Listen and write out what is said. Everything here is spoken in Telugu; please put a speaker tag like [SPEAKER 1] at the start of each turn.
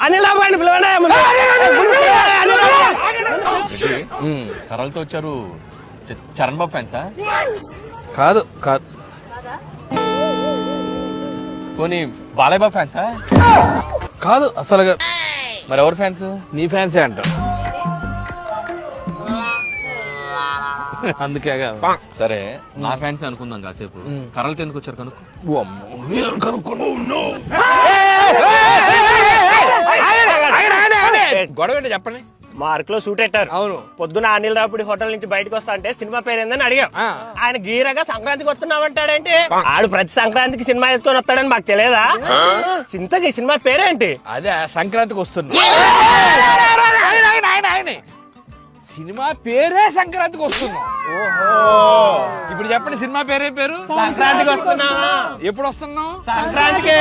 [SPEAKER 1] అనిల్ బాబు అని పిలవండి.
[SPEAKER 2] కర్రలతో వచ్చారు. చరణ్ బాబు ఫ్యాన్సా?
[SPEAKER 3] కాదు కాదు.
[SPEAKER 2] పోనీ బాలయ్య బాబు ఫ్యాన్సా?
[SPEAKER 3] కాదు అసలుగా.
[SPEAKER 2] మరి ఎవరు ఫ్యాన్స్?
[SPEAKER 3] నీ ఫ్యాన్సే అంట. అందుకే కాదు.
[SPEAKER 2] సరే నా ఫ్యాన్స్ అనుకుందాం కాసేపు. కర్రలతో ఎందుకు వచ్చారు కనుక్కో.
[SPEAKER 3] గొడవ ఏంటో చెప్పండి.
[SPEAKER 1] మార్క్ లో షూట్ పెట్టారు.
[SPEAKER 3] అవును.
[SPEAKER 1] పొద్దున అనిల్ రాపుడి హోటల్ నుంచి బయటకు వస్తా అంటే సినిమా పేరు ఏందని అడిగాం. ఆయన గీరగా సంక్రాంతికి వస్తున్నామంటాడేంటి? ఆడు ప్రతి సంక్రాంతికి సినిమా వేసుకొని వస్తాడని మాకు తెలియదా? చింతకి సినిమా పేరేంటి?
[SPEAKER 3] అదే సంక్రాంతికి వస్తుంది. సినిమా పేరే సంక్రాంతికి వస్తుంది.
[SPEAKER 1] ఓహో,
[SPEAKER 3] ఇప్పుడు చెప్పండి సినిమా పేరే పేరు.
[SPEAKER 1] సంక్రాంతికి వస్తున్నావా?
[SPEAKER 3] ఎప్పుడు వస్తున్నావు?
[SPEAKER 1] సంక్రాంతికి.